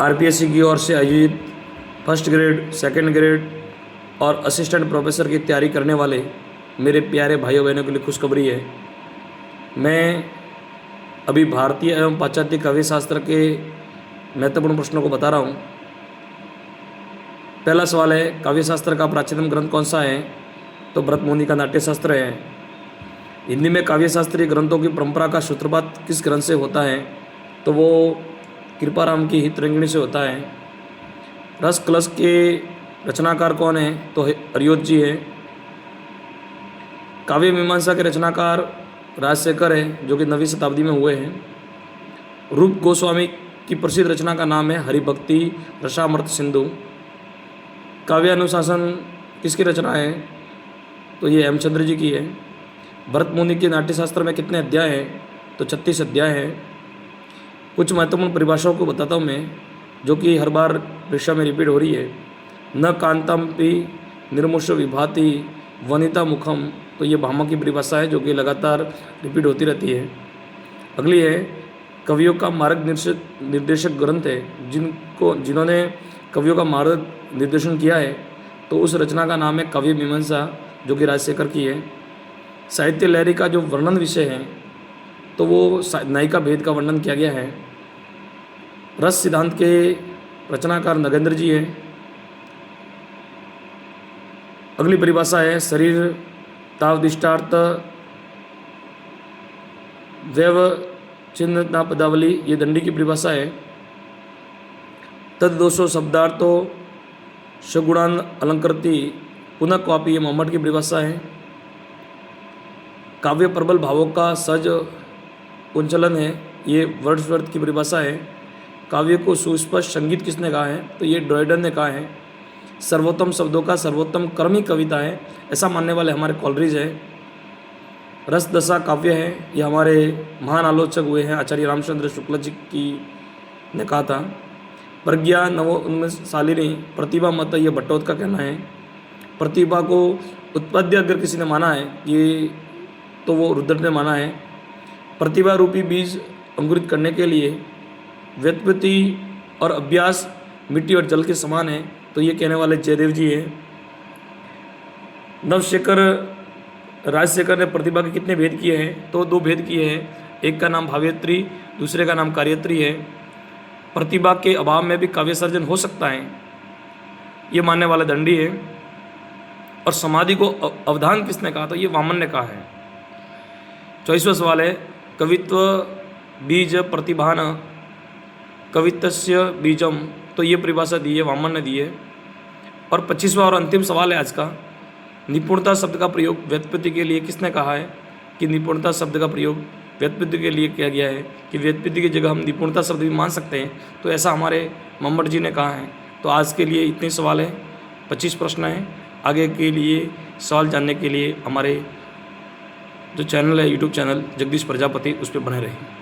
RPSC की ओर से आयोजित फर्स्ट ग्रेड, सेकंड ग्रेड और असिस्टेंट प्रोफेसर की तैयारी करने वाले मेरे प्यारे भाइयों बहनों के लिए खुशखबरी है। मैं अभी भारतीय एवं पाश्चात्य काव्य शास्त्र के महत्वपूर्ण प्रश्नों को बता रहा हूँ। पहला सवाल है, काव्य शास्त्र का प्राचीनतम ग्रंथ कौन सा है? तो भरत मुनि का नाट्यशास्त्र है। हिंदी में काव्य शास्त्रीय ग्रंथों की परंपरा का सूत्रपात किस ग्रंथ से होता है? तो वो कृपाराम की हितरंगिणी से होता है। रस कलश के रचनाकार कौन है? तो अरियोत जी है। काव्य मीमांसा के रचनाकार राजशेखर है, जो कि 9वीं शताब्दी में हुए हैं। रूप गोस्वामी की प्रसिद्ध रचना का नाम है हरिभक्ति रसामृत सिंधु। काव्य अनुशासन किसकी रचना है? तो ये हेमचंद्र जी की है। भरत मुनि के नाट्यशास्त्र में कितने अध्याय हैं? तो 36 अध्याय हैं। कुछ महत्वपूर्ण परिभाषाओं को बताता हूँ मैं, जो कि हर बार परीक्षा में रिपीट हो रही है। न कांतमपि निर्मुष विभाति वनिता मुखम, तो ये भामह की परिभाषा है, जो कि लगातार रिपीट होती रहती है। अगली है, कवियों का मार्ग निर्देशक ग्रंथ है। जिन्होंने कवियों का मार्ग निर्देशन किया है, तो उस रचना का नाम है काव्य मीमांसा, जो कि राजशेखर की है। साहित्य लहरी का जो वर्णन विषय है, तो वो नायिका भेद का वर्णन किया गया है। रस सिद्धांत के रचनाकार नगेंद्र जी हैं। अगली परिभाषा है, शरीर तावदिष्टार्थ व्यवचिन्नता पदावली, ये दंडी की परिभाषा है। तद दोषो शब्दार्थो सगुणान अलंकृति पुनः क्वापी, ये मोहम्मद की परिभाषा है। काव्य प्रबल भावों का सहज कुंचलन है, ये वर्ड्सवर्थ की परिभाषा है। काव्य को सुस्पष्ट संगीत किसने कहा है? तो ये ड्रॉयडन ने कहा है। सर्वोत्तम शब्दों का सर्वोत्तम कर्म ही कविता है, ऐसा मानने वाले हमारे कॉलरीज है। रस दशा काव्य है, ये हमारे महान आलोचक हुए हैं आचार्य रामचंद्र शुक्ल जी की ने कहा था। प्रज्ञा नवोन्मेषशालिनी प्रतिभा मत, ये भट्टोत का कहना है। प्रतिभा को उत्पद्य अगर किसी ने माना है ये, तो वो रुद्र ने माना है। प्रतिभा रूपी बीज अंकुरित करने के लिए व्युत्पत्ति और अभ्यास मिट्टी और जल के समान है, तो ये कहने वाले जयदेव जी हैं। राजशेखर ने प्रतिभा के कितने भेद किए हैं? तो 2 भेद किए हैं। एक का नाम भाव्यत्री, दूसरे का नाम कार्यत्री है। प्रतिभा के अभाव में भी काव्य सर्जन हो सकता है, ये मानने वाला दंडी है। और समाधि को अवधान किसने कहा? तो ये वामन ने कहा है। 24वां सवाल है, कवित्व बीज प्रतिभान कवित्वस्य बीजम, तो ये परिभाषा दी है, वामन ने दी है। और 25वां और अंतिम सवाल है आज का, निपुणता शब्द का प्रयोग व्युत्पत्ति के लिए किसने कहा है? कि निपुणता शब्द का प्रयोग व्युत्पत्ति के लिए किया गया है, कि व्युत्पत्ति की जगह हम निपुणता शब्द भी मान सकते हैं, तो ऐसा हमारे मोहम्मद जी ने कहा है। तो आज के लिए इतने सवाल हैं, 25 प्रश्न हैं। आगे के लिए सवाल जानने के लिए हमारे जो चैनल है, यूट्यूब चैनल जगदीश प्रजापति, उस पर बने रहें।